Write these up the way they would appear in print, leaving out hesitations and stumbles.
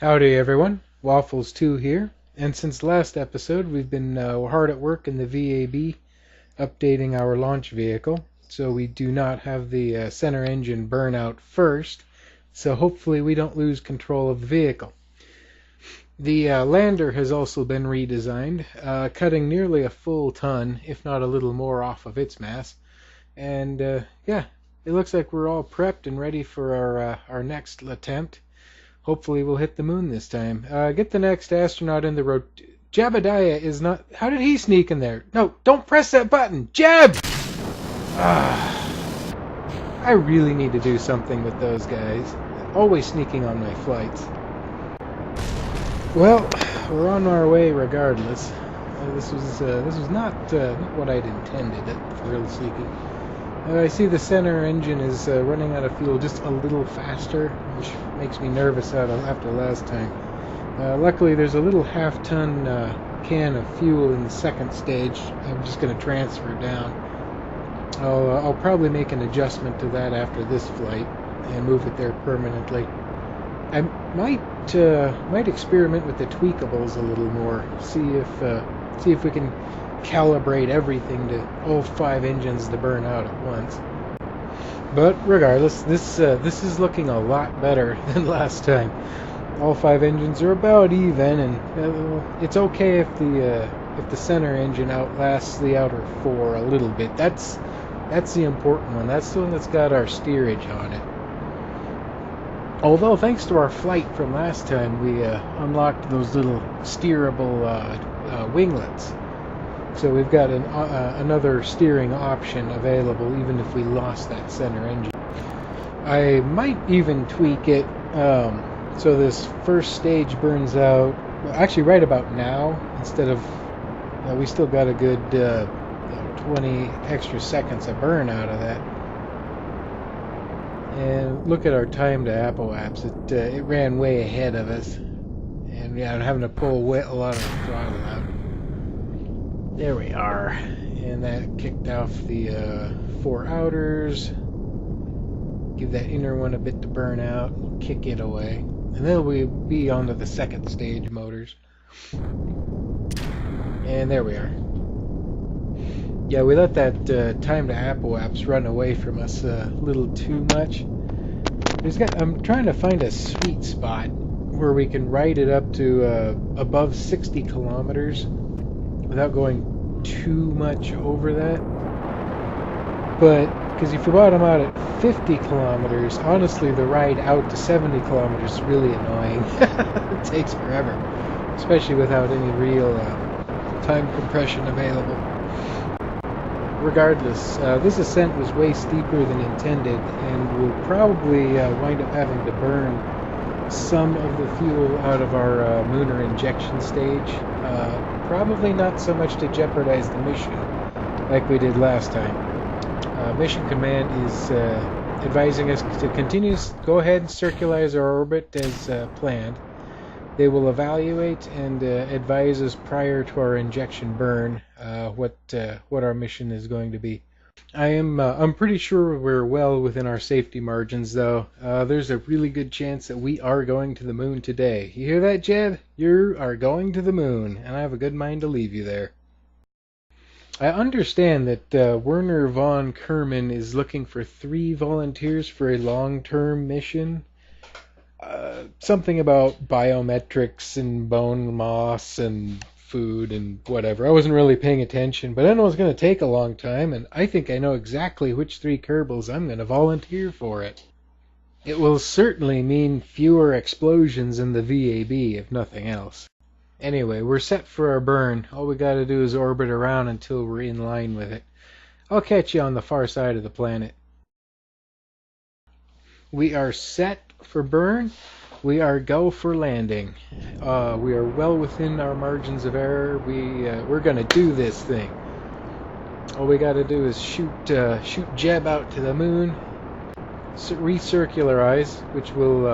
Howdy everyone, Waffles2 here, and since last episode we've been hard at work in the VAB updating our launch vehicle, so we do not have the center engine burn out first, so hopefully we don't lose control of the vehicle. The lander has also been redesigned, cutting nearly a full ton, if not a little more, off of its mass, and yeah, it looks like we're all prepped and ready for our next attempt. Hopefully we'll hit the moon this time. Get the next astronaut in the road. Jebediah is not... How did he sneak in there? No, don't press that button! Jeb! I really need to do something with those guys. Always sneaking on my flights. Well, we're on our way regardless. This was not what I'd intended for real speaking. I see the center engine is running out of fuel just a little faster, which makes me nervous after last time. Luckily, there's a little half-ton can of fuel in the second stage. I'm just going to transfer down. I'll probably make an adjustment to that after this flight and move it there permanently. I might experiment with the tweakables a little more. See if we can calibrate everything to all 5 engines to burn out at once. But regardless, this is looking a lot better than last time. All 5 engines are about even, and it's okay if the center engine outlasts the outer 4 a little bit. That's the important one. That's the one that's got our steerage on it. Although thanks to our flight from last time, we unlocked those little steerable winglets. So we've got another steering option available even if we lost that center engine. I might even tweak it so this first stage burns out, actually right about now, instead of, we still got a good 20 extra seconds of burn out of that. And look at our time to apoapse. It ran way ahead of us. And yeah, I'm having to pull a lot of the throttle out. There we are, and that kicked off the 4 outers. Give that inner one a bit to burn out, kick it away, and then we'll be onto the second stage motors. And there we are. Yeah, we let that time to apoapse run away from us a little too much. I'm trying to find a sweet spot where we can ride it up to above 60 kilometers. Without going too much over that. But, because if you bottom out at 50 kilometers, honestly the ride out to 70 kilometers is really annoying. It takes forever. Especially without any real time compression available. Regardless, this ascent was way steeper than intended, and we'll probably wind up having to burn some of the fuel out of our Lunar injection stage. Probably not so much to jeopardize the mission like we did last time. Mission Command is advising us to go ahead and circularize our orbit as planned. They will evaluate and advise us prior to our injection burn what our mission is going to be. I'm pretty sure we're well within our safety margins, though. There's a really good chance that we are going to the moon today. You hear that, Jeb? You are going to the moon, and I have a good mind to leave you there. I understand that Werner von Kerman is looking for 3 volunteers for a long-term mission. Something about biometrics and bone moss and food and whatever. I wasn't really paying attention, but I know it's going to take a long time, and I think I know exactly which 3 Kerbals I'm going to volunteer for it. It will certainly mean fewer explosions in the VAB, if nothing else. Anyway, we're set for our burn. All we got to do is orbit around until we're in line with it. I'll catch you on the far side of the planet. We are set for burn. We are go for landing. We are well within our margins of error. We're gonna do this thing. All we gotta do is shoot Jeb out to the moon, recircularize, which will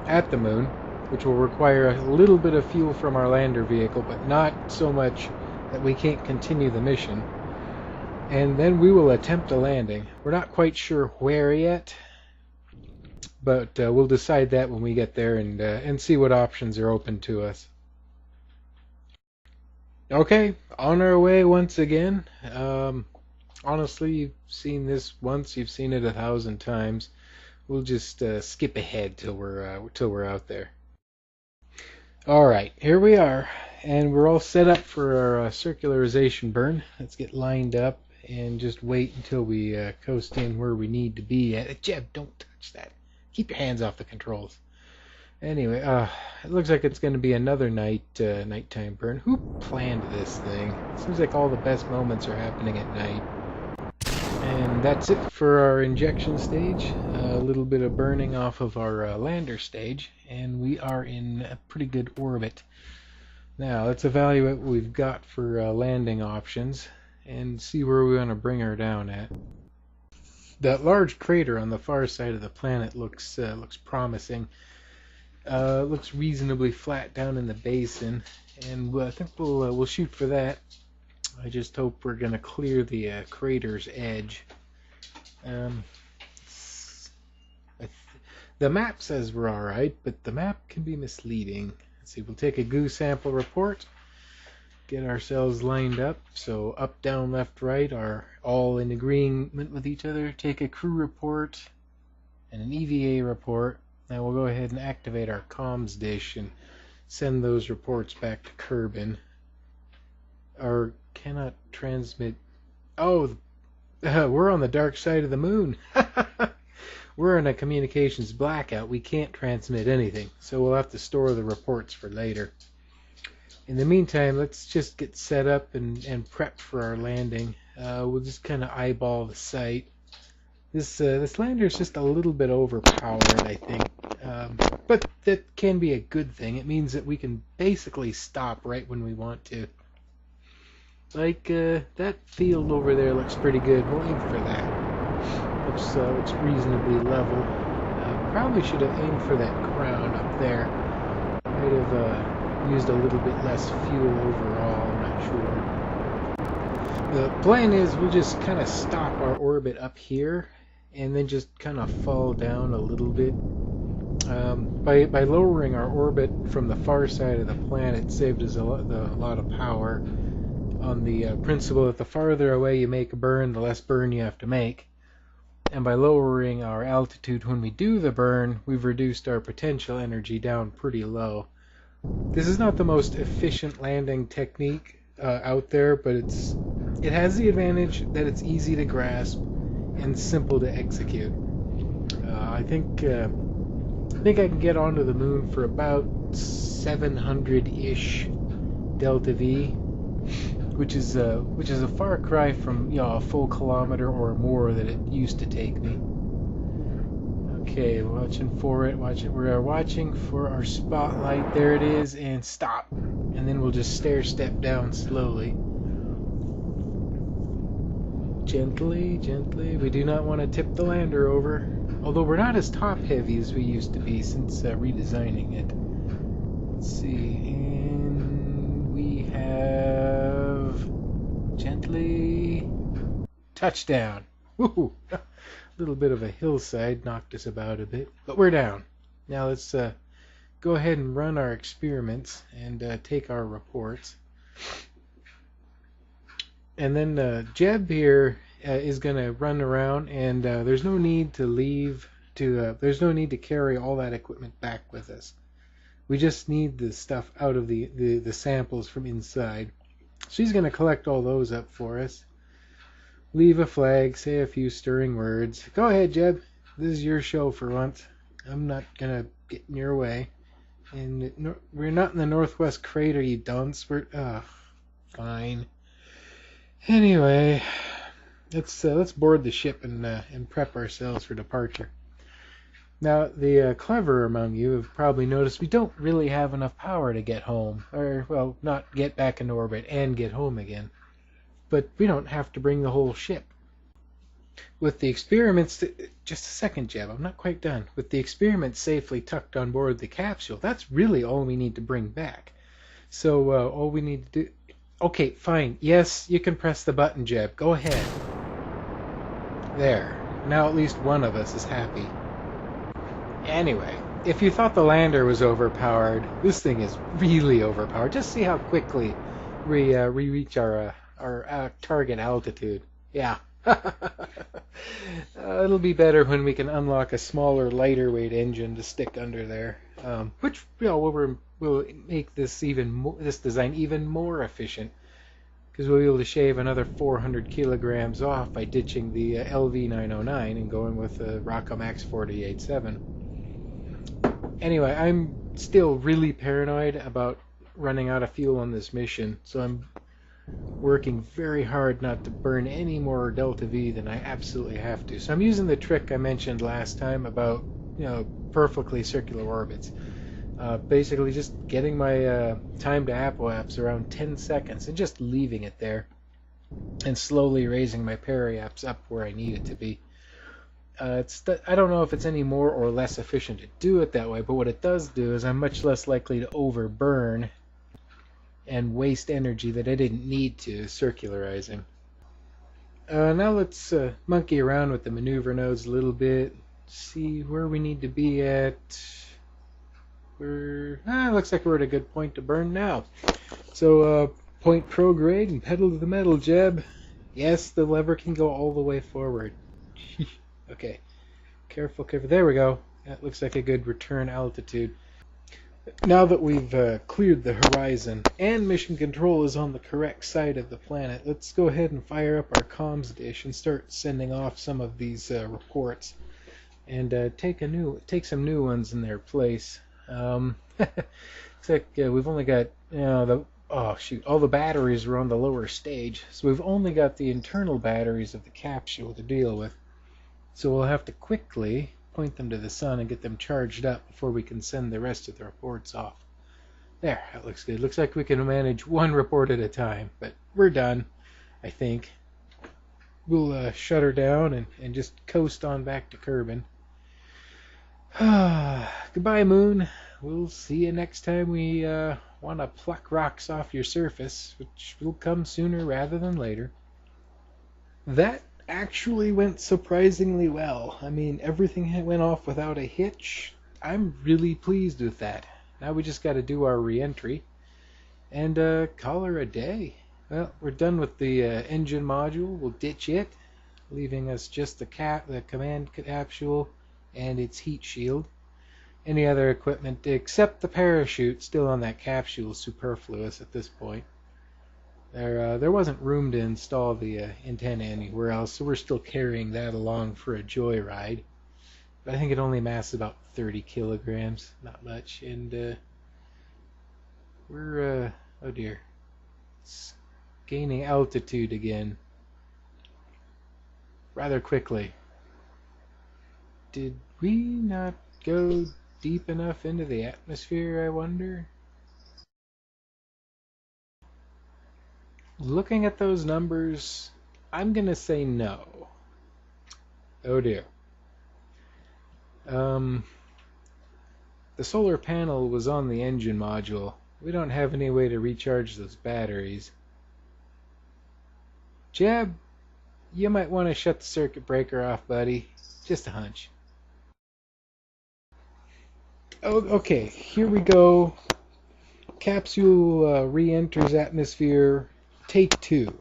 at the moon, which will require a little bit of fuel from our lander vehicle, but not so much that we can't continue the mission. And then we will attempt a landing. We're not quite sure where yet. But we'll decide that when we get there and see what options are open to us. Okay, on our way once again. Honestly, you've seen this once, you've seen it 1,000 times. We'll just skip ahead till we're out there. All right, here we are, and we're all set up for our circularization burn. Let's get lined up and just wait until we coast in where we need to be at. Jeb, don't touch that. Keep your hands off the controls. Anyway, it looks like it's going to be another nighttime burn. Who planned this thing? Seems like all the best moments are happening at night. And that's it for our injection stage. A little bit of burning off of our lander stage, and we are in a pretty good orbit. Now, let's evaluate what we've got for landing options and see where we want to bring her down at. That large crater on the far side of the planet looks promising. Looks reasonably flat down in the basin, and I think we'll shoot for that. I just hope we're going to clear the crater's edge. The map says we're alright, but the map can be misleading. Let's see, we'll take a goo sample report, get ourselves lined up, so up, down, left, right are all in agreement with each other. Take a crew report and an EVA report. Now we'll go ahead and activate our comms dish and send those reports back to Kerbin. Or cannot transmit. Oh, we're on the dark side of the moon. We're in a communications blackout. We can't transmit anything, so we'll have to store the reports for later. In the meantime, let's just get set up and prep for our landing. We'll just kind of eyeball the site. This lander is just a little bit overpowered, I think, but that can be a good thing. It means that we can basically stop right when we want to. Like, that field over there looks pretty good. We'll aim for that. Looks reasonably level. Probably should have aimed for that crown up there. Might have used a little bit less fuel overall, I'm not sure. The plan is we'll just kind of stop our orbit up here and then just kind of fall down a little bit. By lowering our orbit from the far side of the planet saved us a lot of power, on the principle that the farther away you make a burn, the less burn you have to make. And by lowering our altitude when we do the burn, we've reduced our potential energy down pretty low. This is not the most efficient landing technique out there, but it has the advantage that it's easy to grasp and simple to execute. I think I can get onto the moon for about 700-ish delta V, which is a far cry from a full kilometer or more that it used to take me. Okay, watching for it. We are watching for our spotlight. There it is, and stop. And then we'll just stair step down slowly. Gently, gently. We do not want to tip the lander over. Although we're not as top heavy as we used to be since redesigning it. Let's see. And we have gently touchdown. Woohoo! A little bit of a hillside knocked us about a bit, but we're down. Now let's go ahead and run our experiments and take our reports. And then Jeb here is going to run around, and there's no need there's no need to carry all that equipment back with us. We just need the stuff out of the samples from inside. She's going to collect all those up for us. Leave a flag, say a few stirring words. Go ahead, Jeb. This is your show for once. I'm not going to get in your way. And we're not in the northwest crater, you dunce. We're fine. Anyway, let's board the ship and prep ourselves for departure. Now, the clever among you have probably noticed we don't really have enough power to get home, or, well, not get back into orbit and get home again. But we don't have to bring the whole ship. With the experiments, just a second, Jeb, I'm not quite done. With the experiments safely tucked on board the capsule, that's really all we need to bring back. So all we need to do... Okay, fine. Yes, you can press the button, Jeb. Go ahead. There. Now at least one of us is happy. Anyway, if you thought the lander was overpowered, this thing is really overpowered. Just see how quickly we reach our target altitude. Yeah. It'll be better when we can unlock a smaller, lighter weight engine to stick under there, which will make this design even more efficient because we'll be able to shave another 400 kilograms off by ditching the LV909 and going with the Rockomax 487. Anyway, I'm still really paranoid about running out of fuel on this mission, so I'm working very hard not to burn any more Delta V than I absolutely have to. So I'm using the trick I mentioned last time about, perfectly circular orbits. Basically just getting my time to apoapse around 10 seconds and just leaving it there and slowly raising my periapse up where I need it to be. I don't know if it's any more or less efficient to do it that way, but what it does do is I'm much less likely to overburn and waste energy that I didn't need to circularizing. Now let's monkey around with the maneuver nodes a little bit, see where we need to be at. Looks like we're at a good point to burn now. So point prograde and pedal to the metal, Jeb. Yes, the lever can go all the way forward. Okay, careful. There we go. That looks like a good return altitude. Now that we've cleared the horizon and mission control is on the correct side of the planet, let's go ahead and fire up our comms dish and start sending off some of these reports and take some new ones in their place. Looks like we've only got all the batteries are on the lower stage, so we've only got the internal batteries of the capsule to deal with. So we'll have to quickly point them to the sun and get them charged up before we can send the rest of the reports off. There, that looks good. Looks like we can manage one report at a time, but we're done, I think. We'll shut her down and just coast on back to Kerbin. Goodbye, Moon. We'll see you next time we want to pluck rocks off your surface, which will come sooner rather than later. That actually went surprisingly well. I mean, everything went off without a hitch. I'm really pleased with that. Now we just got to do our re-entry and call her a day. Well, we're done with the engine module. We'll ditch it, leaving us just the command capsule and its heat shield. Any other equipment except the parachute still on that capsule is superfluous at this point. There wasn't room to install the antenna anywhere else, so we're still carrying that along for a joyride. But I think it only masses about 30 kilograms, not much. And we're, oh dear, it's gaining altitude again rather quickly. Did we not go deep enough into the atmosphere, I wonder? Looking at those numbers, I'm going to say no. Oh dear. The solar panel was on the engine module. We don't have any way to recharge those batteries. Jeb, you might want to shut the circuit breaker off, buddy. Just a hunch. Oh, okay, here we go. Capsule re-enters atmosphere. Take 2.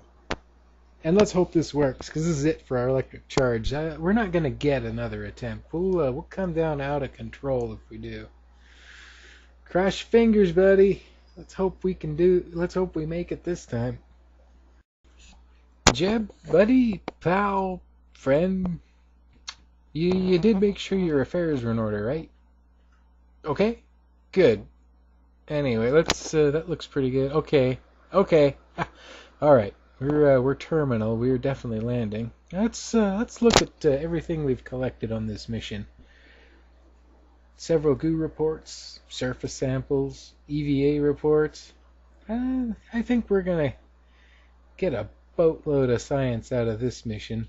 And let's hope this works, because this is it for our electric charge. We're not going to get another attempt. We'll come down out of control if we do. Cross your fingers, buddy. Let's hope we make it this time. Jeb, buddy, pal, friend, you did make sure your affairs were in order, right? Okay, good. Anyway, that looks pretty good. Okay. All right. We're terminal. We're definitely landing. Let's look at everything we've collected on this mission. Several goo reports, surface samples, EVA reports. I think we're gonna get a boatload of science out of this mission.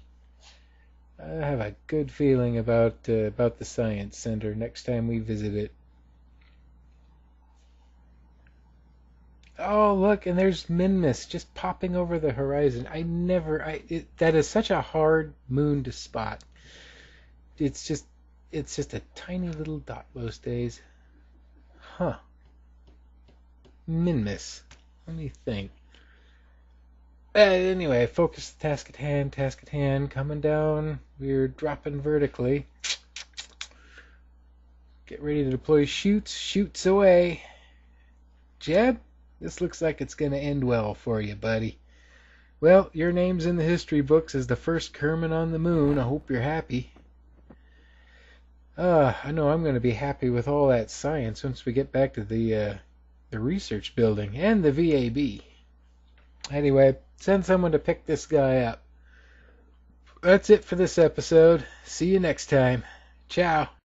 I have a good feeling about the science center next time we visit it. Oh, look, and there's Minmus just popping over the horizon. That is such a hard moon to spot. It's just it's just a tiny little dot most days. Huh. Minmus. Let me think. Anyway, focus, task at hand, coming down. We're dropping vertically. Get ready to deploy shoots. Shoots away. Jeb, this looks like it's going to end well for you, buddy. Well, your name's in the history books as the first Kerman on the moon. I hope you're happy. I know I'm going to be happy with all that science once we get back to the research building and the VAB. Anyway, send someone to pick this guy up. That's it for this episode. See you next time. Ciao.